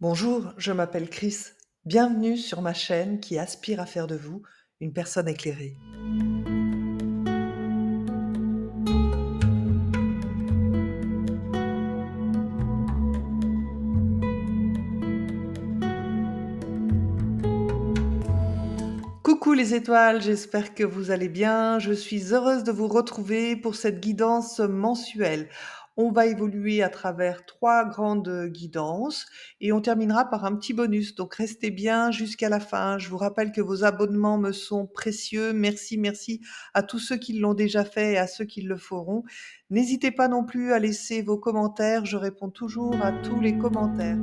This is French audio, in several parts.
Bonjour, je m'appelle Chris. Bienvenue sur ma chaîne qui aspire à faire de vous une personne éclairée. Coucou les étoiles, j'espère que vous allez bien. Je suis heureuse de vous retrouver pour cette guidance mensuelle. On va évoluer à travers 3 grandes guidances et on terminera par un petit bonus. Donc restez bien jusqu'à la fin. Je vous rappelle que vos abonnements me sont précieux. Merci, merci à tous ceux qui l'ont déjà fait et à ceux qui le feront. N'hésitez pas non plus à laisser vos commentaires. Je réponds toujours à tous les commentaires.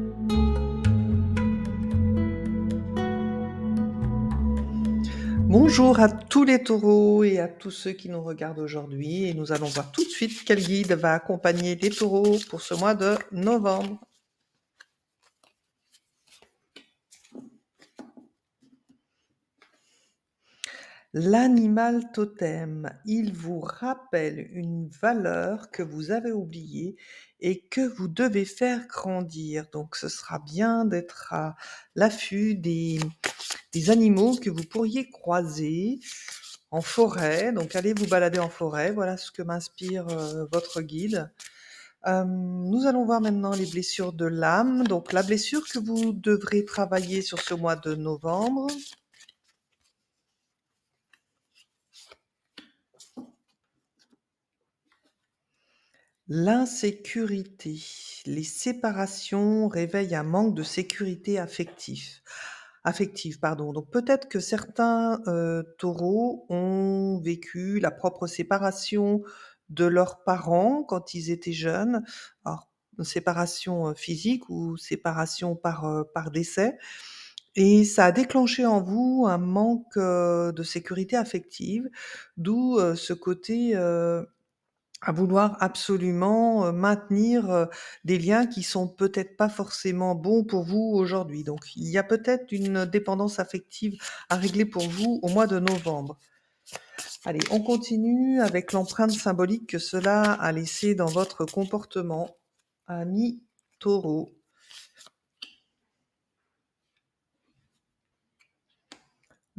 Bonjour à tous les taureaux et à tous ceux qui nous regardent aujourd'hui et nous allons voir tout de suite quel guide va accompagner les taureaux pour ce mois de novembre. L'animal totem, il vous rappelle une valeur que vous avez oubliée et que vous devez faire grandir. Donc ce sera bien d'être à l'affût des animaux que vous pourriez croiser en forêt. Donc allez vous balader en forêt, voilà ce que m'inspire votre guide. Nous allons voir maintenant les blessures de l'âme. Donc la blessure que vous devrez travailler sur ce mois de novembre. L'insécurité. Les séparations réveillent un manque de sécurité affective, pardon. Donc peut-être que certains taureaux ont vécu la propre séparation de leurs parents quand ils étaient jeunes. Alors, séparation physique ou séparation par décès. Et ça a déclenché en vous un manque de sécurité affective, d'où ce côté à vouloir absolument maintenir des liens qui sont peut-être pas forcément bons pour vous aujourd'hui. Donc il y a peut-être une dépendance affective à régler pour vous au mois de novembre. Allez, on continue avec l'empreinte symbolique que cela a laissé dans votre comportement, ami taureau.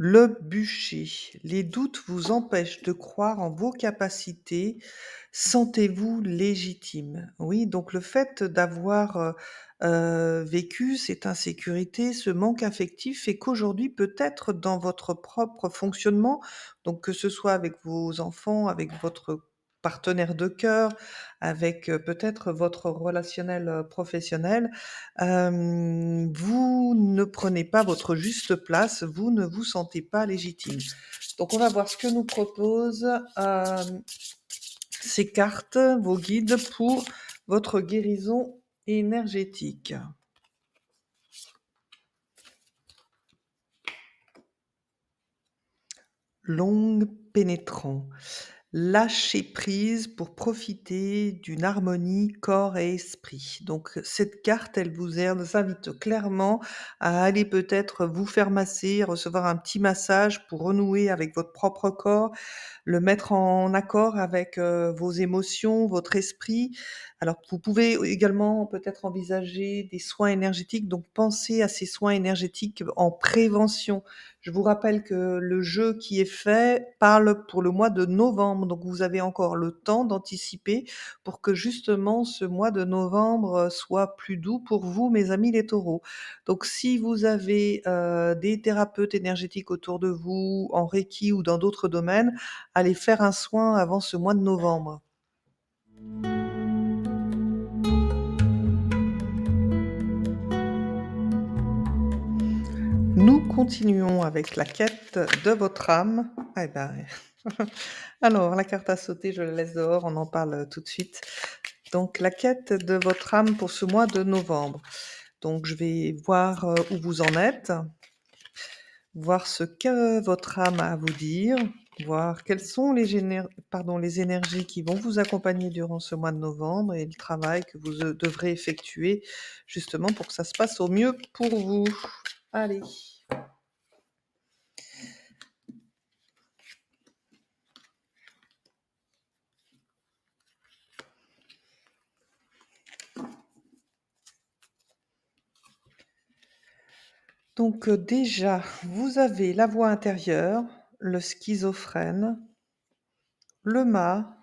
Le bûcher. Les doutes vous empêchent de croire en vos capacités. Sentez-vous légitime? Oui, donc le fait d'avoir, vécu cette insécurité, ce manque affectif fait qu'aujourd'hui, peut-être dans votre propre fonctionnement, donc que ce soit avec vos enfants, avec votre partenaire de cœur, avec, peut-être votre relationnel, professionnel, vous ne prenez pas votre juste place, vous ne vous sentez pas légitime. Donc on va voir ce que nous proposent, ces cartes, vos guides pour votre guérison énergétique. Longue pénétrant. Lâcher prise pour profiter d'une harmonie corps et esprit. Donc cette carte, elle vous invite clairement à aller peut-être vous faire masser, recevoir un petit massage pour renouer avec votre propre corps, le mettre en accord avec, vos émotions, votre esprit. Alors vous pouvez également peut-être envisager des soins énergétiques, donc pensez à ces soins énergétiques en prévention. Je vous rappelle que le jeu qui est fait parle pour le mois de novembre, donc vous avez encore le temps d'anticiper pour que justement ce mois de novembre, soit plus doux pour vous, mes amis les taureaux. Donc si vous avez, des thérapeutes énergétiques autour de vous, en reiki ou dans d'autres domaines, allez faire un soin avant ce mois de novembre. Nous continuons avec la quête de votre âme. Eh ben, alors la carte à sauter, je la laisse dehors, on en parle, tout de suite. Donc la quête de votre âme pour ce mois de novembre. Donc je vais voir, où vous en êtes, voir ce que votre âme a à vous dire, voir quelles sont les énergies qui vont vous accompagner durant ce mois de novembre et le travail que vous, devrez effectuer justement pour que ça se passe au mieux pour vous. Allez. Donc, déjà, vous avez la voix intérieure, le schizophrène, le mât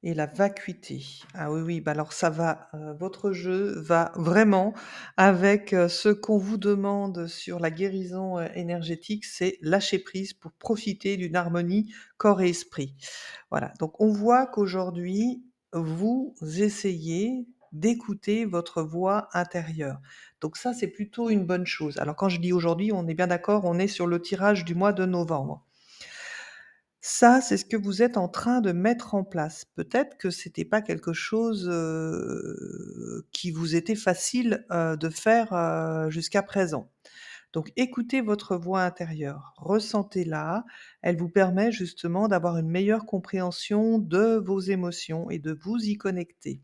et la vacuité. Ah oui, oui, bah, alors ça va, votre jeu va vraiment avec, ce qu'on vous demande sur la guérison, énergétique, c'est lâcher prise pour profiter d'une harmonie corps et esprit. Voilà, donc on voit qu'aujourd'hui, vous essayez d'écouter votre voix intérieure. Donc ça, c'est plutôt une bonne chose. Alors quand je dis aujourd'hui, on est bien d'accord, on est sur le tirage du mois de novembre. Ça, c'est ce que vous êtes en train de mettre en place. Peut-être que c'était pas quelque chose, qui vous était facile, de faire, jusqu'à présent. Donc écoutez votre voix intérieure, ressentez-la, elle vous permet justement d'avoir une meilleure compréhension de vos émotions et de vous y connecter.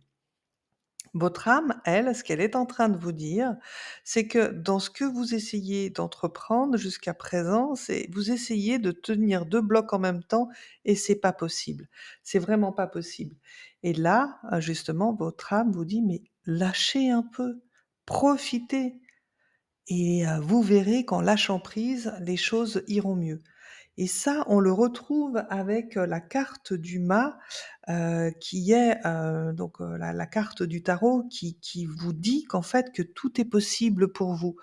Votre âme, elle, ce qu'elle est en train de vous dire, c'est que dans ce que vous essayez d'entreprendre jusqu'à présent, c'est vous essayez de tenir 2 blocs en même temps et c'est pas possible. C'est vraiment pas possible. Et là, justement, votre âme vous dit: «Mais lâchez un peu, profitez et vous verrez qu'en lâchant prise, les choses iront mieux». Et ça, on le retrouve avec, la carte du mât, qui est, donc, la carte du tarot qui vous dit qu'en fait, que tout est possible pour vous.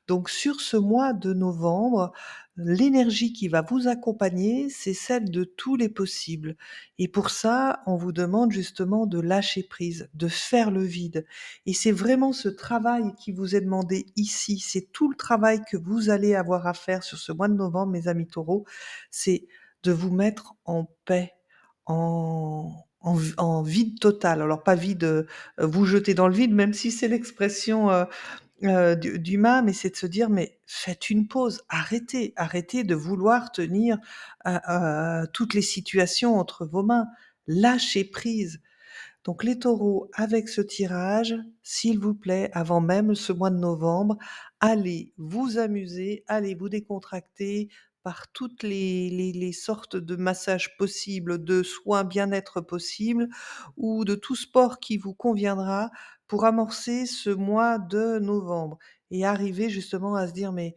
Donc sur ce mois de novembre, l'énergie qui va vous accompagner, c'est celle de tous les possibles et pour ça, on vous demande justement de lâcher prise, de faire le vide et c'est vraiment ce travail qui vous est demandé ici. C'est tout le travail que vous allez avoir à faire sur ce mois de novembre, mes amis taureaux, c'est de vous mettre en paix, en vide total. Alors pas vide, vous jeter dans le vide, même si c'est l'expression, d'humain, mais c'est de se dire: «Mais faites une pause, arrêtez, arrêtez de vouloir tenir, toutes les situations entre vos mains. Lâchez prise». Donc les taureaux, avec ce tirage, s'il vous plaît, avant même ce mois de novembre, allez vous amuser, allez vous décontracter par toutes les sortes de massages possibles, de soins bien-être possibles ou de tout sport qui vous conviendra pour amorcer ce mois de novembre et arriver justement à se dire: «Mais,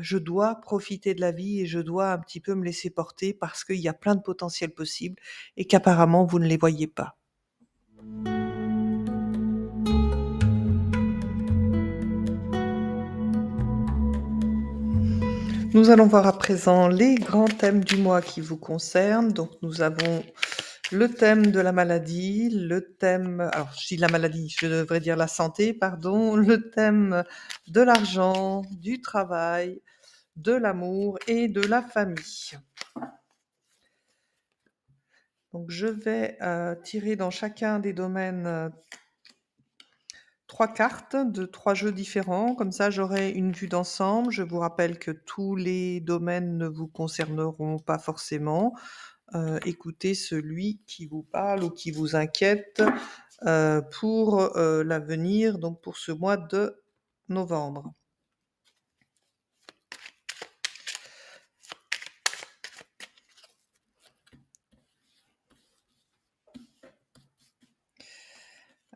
je dois profiter de la vie et je dois un petit peu me laisser porter parce qu'il y a plein de potentiels possibles et qu'apparemment vous ne les voyez pas». Nous allons voir à présent les grands thèmes du mois qui vous concernent. Donc nous avons le thème de la maladie, le thème alors je dis la maladie, je devrais dire la santé, pardon, le thème de l'argent, du travail, de l'amour et de la famille. Donc je vais, tirer dans chacun des domaines, 3 cartes de 3 jeux différents, comme ça j'aurai une vue d'ensemble. Je vous rappelle que tous les domaines ne vous concerneront pas forcément. Écoutez celui qui vous parle ou qui vous inquiète, pour, l'avenir, donc pour ce mois de novembre.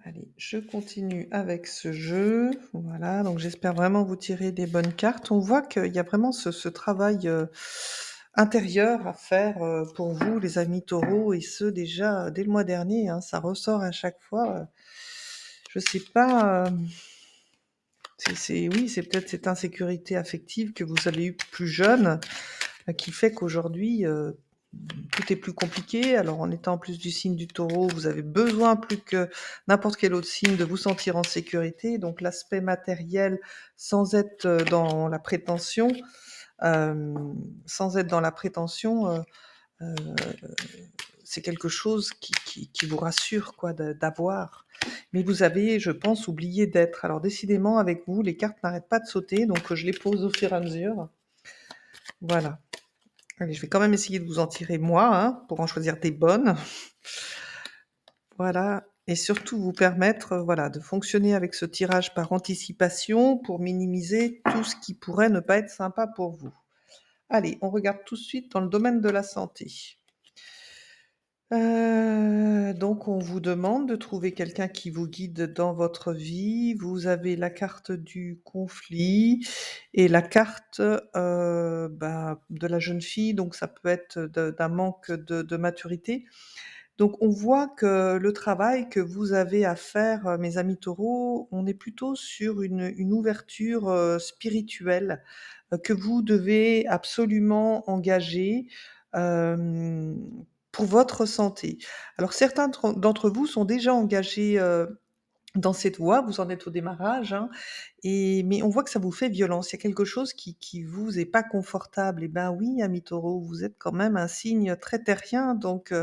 Allez, je continue avec ce jeu. Voilà, donc j'espère vraiment vous tirer des bonnes cartes. On voit qu'il y a vraiment ce travail, intérieur à faire, pour vous les amis taureaux et ce déjà dès le mois dernier, hein. Ça ressort à chaque fois, je sais pas, c'est oui, c'est peut-être cette insécurité affective que vous avez eue plus jeune, qui fait qu'aujourd'hui, tout est plus compliqué. Alors en étant en plus du signe du Taureau, vous avez besoin plus que n'importe quel autre signe de vous sentir en sécurité. Donc l'aspect matériel, sans être, dans la prétention, sans être dans la prétention, heu, c'est quelque chose qui vous rassure quoi d'avoir. Mais vous avez, je pense, oublié d'être. Alors décidément avec vous, les cartes n'arrêtent pas de sauter, donc je les pose au fur et à mesure. Voilà. Allez, je vais quand même essayer de vous en tirer moi, hein, pour en choisir des bonnes. Voilà et surtout vous permettre, voilà, de fonctionner avec ce tirage par anticipation pour minimiser tout ce qui pourrait ne pas être sympa pour vous. Allez, on regarde tout de suite dans le domaine de la santé. Donc on vous demande de trouver quelqu'un qui vous guide dans votre vie. Vous avez la carte du conflit et la carte, de la jeune fille, donc ça peut être d'un manque de maturité. Donc on voit que le travail que vous avez à faire, mes amis taureaux, on est plutôt sur une ouverture, spirituelle, que vous devez absolument engager, hem, pour votre santé. Alors certains d'entre vous sont déjà engagés, dans cette voie, vous en êtes au démarrage, hein, mais on voit que ça vous fait violence. Il y a quelque chose qui vous est pas confortable. Et ben oui, amis taureaux, vous êtes quand même un signe très terrien, donc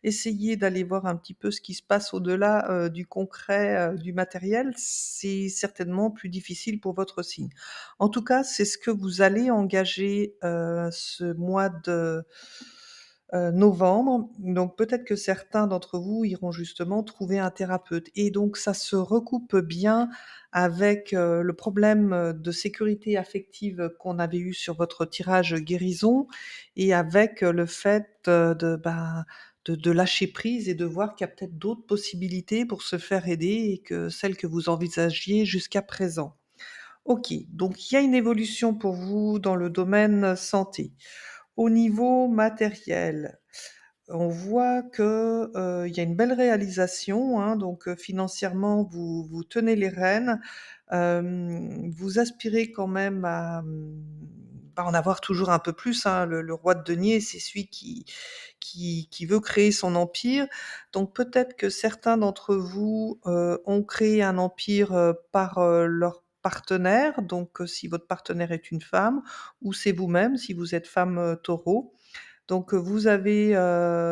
essayez d'aller voir un petit peu ce qui se passe au-delà, du concret, du matériel. C'est certainement plus difficile pour votre signe. En tout cas, c'est ce que vous allez engager, ce mois de novembre. Donc peut-être que certains d'entre vous iront justement trouver un thérapeute et donc ça se recoupe bien avec, le problème, de sécurité affective qu'on avait eu sur votre tirage guérison et avec, le fait, de lâcher prise et de voir qu'il y a peut-être d'autres possibilités pour se faire aider et que celles que vous envisagiez jusqu'à présent. OK, donc il y a une évolution pour vous dans le domaine santé. Au niveau matériel, on voit que, il y a une belle réalisation, hein, donc financièrement, vous tenez les rênes. Vous aspirez quand même à, en avoir toujours un peu plus, hein. Le roi de denier, c'est celui qui veut créer son empire. Donc peut-être que certains d'entre vous, ont créé un empire, par, leur partenaire, donc si votre partenaire est une femme ou c'est vous-même si vous êtes femme, taureau. Donc, vous avez,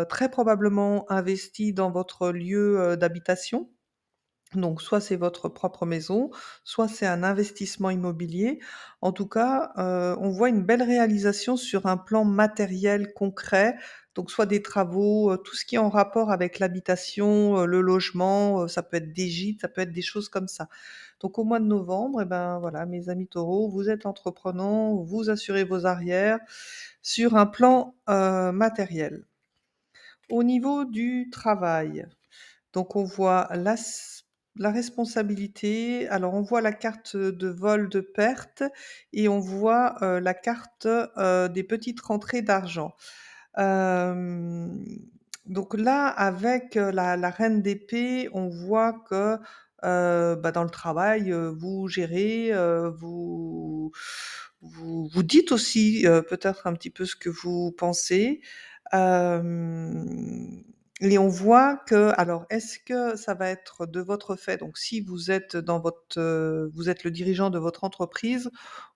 très probablement investi dans votre lieu, d'habitation. Donc soit c'est votre propre maison, soit c'est un investissement immobilier. En tout cas, on voit une belle réalisation sur un plan matériel concret, donc soit des travaux, tout ce qui est en rapport avec l'habitation, le logement, ça peut être des gîtes, ça peut être des choses comme ça. Donc au mois de novembre et ben, voilà, mes amis taureaux, vous êtes entreprenants, vous assurez vos arrières sur un plan, matériel. Au niveau du travail, donc on voit la responsabilité, alors on voit la carte de vol de perte et on voit, la carte, des petites rentrées d'argent. Hem, donc là, avec, la reine d'épée, on voit que, dans le travail, vous gérez, vous dites aussi, peut-être un petit peu ce que vous pensez. Hem Et on voit que alors est-ce que ça va être de votre fait? Donc si vous êtes dans votre, vous êtes le dirigeant de votre entreprise,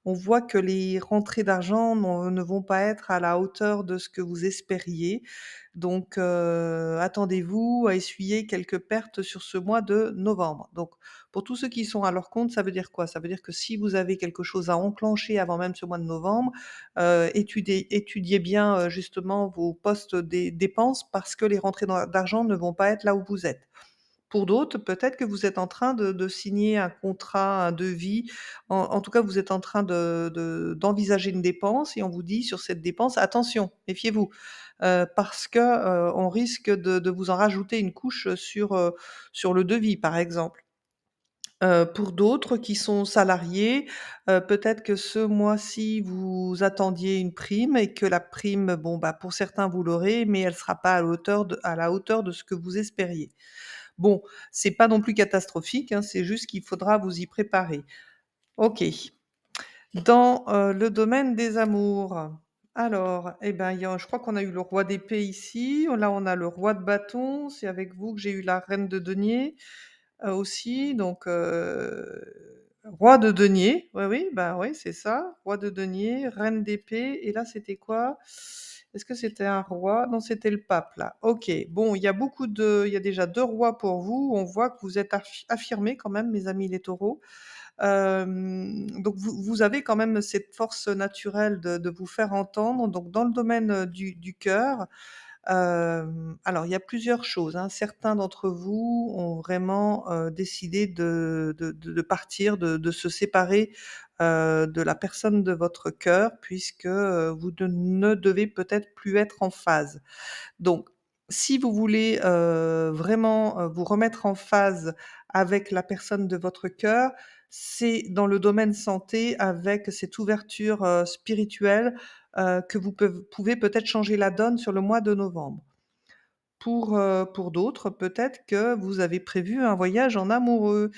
on voit que les rentrées d'argent ne vont pas être à la hauteur de ce que vous espériez. Donc, attendez-vous à essuyer quelques pertes sur ce mois de novembre. Donc, pour tous ceux qui sont à leur compte, ça veut dire quoi? Ça veut dire que si vous avez quelque chose à enclencher avant même ce mois de novembre, étudiez bien, justement vos postes dépenses parce que les rentrées d'argent ne vont pas être là où vous êtes. Pour d'autres, peut-être que vous êtes en train de signer un contrat, un devis. En tout cas, vous êtes en train d'envisager une dépense et on vous dit sur cette dépense: «Attention, méfiez-vous», parce que, on risque de vous en rajouter une couche, sur le devis, par exemple. Pour d'autres qui sont salariés, peut-être que ce mois-ci, vous attendiez une prime et que la prime, bon, bah, pour certains, vous l'aurez, mais elle ne sera pas à la hauteur de ce que vous espériez. Bon, c'est pas non plus catastrophique, hein, c'est juste qu'il faudra vous y préparer. OK. Dans, le domaine des amours, alors, eh ben, je crois qu'on a eu le roi d'épée ici, là, on a le roi de bâton, c'est avec vous que j'ai eu la reine de denier, aussi, donc, roi de denier, oui, oui, bah, oui, c'est ça, roi de denier, reine d'épée et là, c'était quoi? Est-ce que c'était un roi? Non, c'était le pape, là. OK, bon, il y a déjà 2 rois pour vous. On voit que vous êtes affirmés quand même, mes amis les taureaux. Donc vous avez quand même cette force naturelle de vous faire entendre. Donc dans le domaine, du cœur, alors il y a plusieurs choses, hein. Certains d'entre vous ont vraiment, décidé de partir, de se séparer, de la personne de votre cœur puisque, vous ne devez peut-être plus être en phase. Donc Si vous voulez, vraiment, vous remettre en phase avec la personne de votre cœur, c'est dans le domaine santé avec cette ouverture, spirituelle, que vous pouvez peut-être changer la donne sur le mois de novembre. Pour d'autres, peut-être que vous avez prévu un voyage en amoureux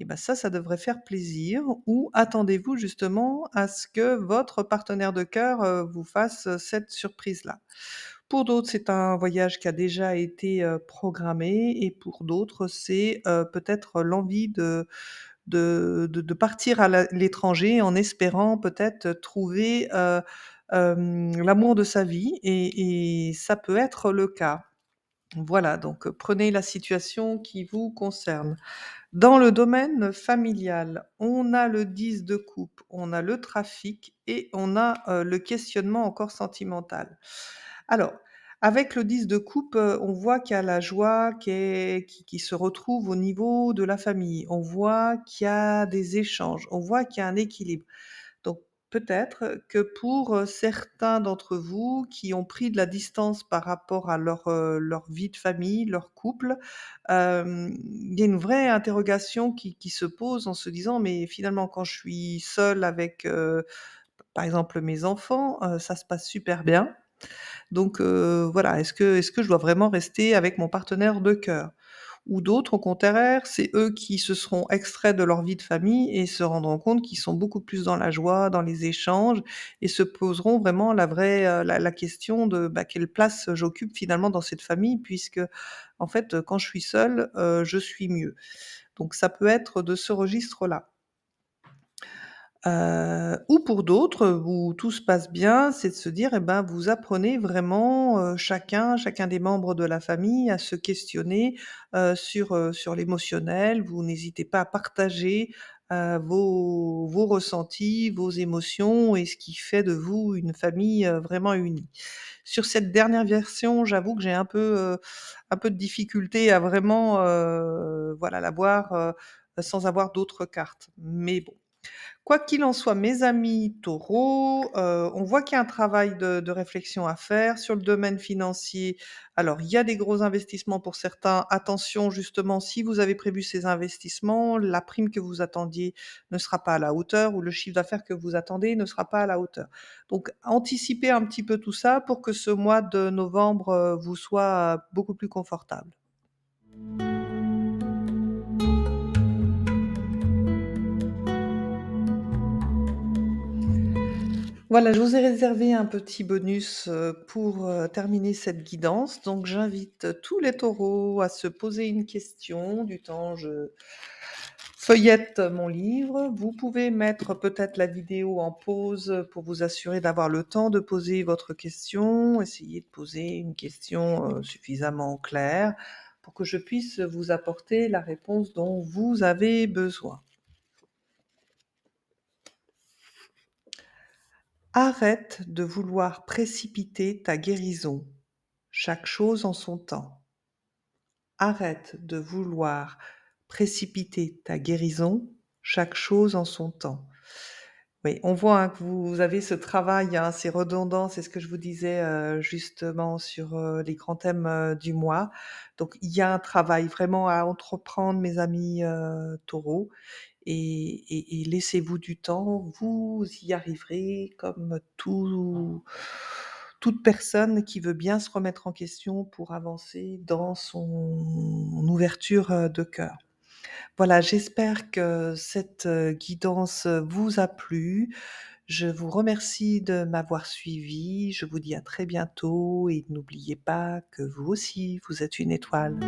et ben ça devrait faire plaisir ou attendez-vous justement à ce que votre partenaire de cœur, vous fasse, cette surprise-là? Pour d'autres, c'est un voyage qui a déjà été, programmé et pour d'autres, c'est, peut-être l'envie de partir à l'étranger en espérant peut-être trouver, l'amour de sa vie et ça peut être le cas. Voilà, donc prenez la situation qui vous concerne. Dans le domaine familial, on a le 10 de coupe, on a le trafic et on a, le questionnement encore sentimental. Alors, avec le 10 de coupe, on voit qu'il y a la joie qui se retrouve au niveau de la famille. On voit qu'il y a des échanges, on voit qu'il y a un équilibre. Donc peut-être que pour, certains d'entre vous qui ont pris de la distance par rapport à leur vie de famille, leur couple, il y a une vraie interrogation qui se pose en se disant: «Mais finalement quand je suis seule avec, par exemple mes enfants, ça se passe super bien. Donc voilà, est-ce que je dois vraiment rester avec mon partenaire de cœur?» Ou d'autres, au contraire, c'est eux qui se seront extraits de leur vie de famille et se rendront compte qu'ils sont beaucoup plus dans la joie, dans les échanges et se poseront vraiment la vraie, la question de, bah, quelle place j'occupe finalement dans cette famille puisque, en fait, quand je suis seule, je suis mieux. Donc ça peut être de ce registre-là. Ou pour d'autres, où tout se passe bien, c'est de se dire, eh ben, vous apprenez vraiment, chacun des membres de la famille à se questionner, sur l'émotionnel. Vous n'hésitez pas à partager, vos ressentis, vos émotions et ce qui fait de vous une famille, vraiment unie. Sur cette dernière version, j'avoue que j'ai un peu de difficulté à vraiment, voilà, la voir, sans avoir d'autres cartes. Mais bon. Quoi qu'il en soit, mes amis taureaux, on voit qu'il y a un travail de réflexion à faire sur le domaine financier. Alors, il y a des gros investissements pour certains. Attention, justement, si vous avez prévu ces investissements, la prime que vous attendiez ne sera pas à la hauteur ou le chiffre d'affaires que vous attendez ne sera pas à la hauteur. Donc, anticipez un petit peu tout ça pour que ce mois de novembre, vous soit beaucoup plus confortable. Voilà, je vous ai réservé un petit bonus, pour, terminer cette guidance. Donc j'invite tous les taureaux à se poser une question du temps je feuillette mon livre. Vous pouvez mettre peut-être la vidéo en pause, pour vous assurer d'avoir le temps de poser votre question. Essayez de poser une question, suffisamment claire pour que je puisse vous apporter la réponse dont vous avez besoin. Arrête de vouloir précipiter ta guérison. Chaque chose en son temps. Arrête de vouloir précipiter ta guérison, chaque chose en son temps. Oui, on voit, hein, que vous avez ce travail, hein, c'est redondant, c'est ce que je vous disais, justement sur, les grands thèmes, du mois. Donc il y a un travail vraiment à entreprendre mes amis, taureaux et laissez-vous du temps, vous y arriverez comme toute personne qui veut bien se remettre en question pour avancer dans son ouverture, de cœur. Voilà, j'espère que cette, guidance, vous a plu. Je vous remercie de m'avoir suivi. Je vous dis à très bientôt et n'oubliez pas que vous aussi, vous êtes une étoile.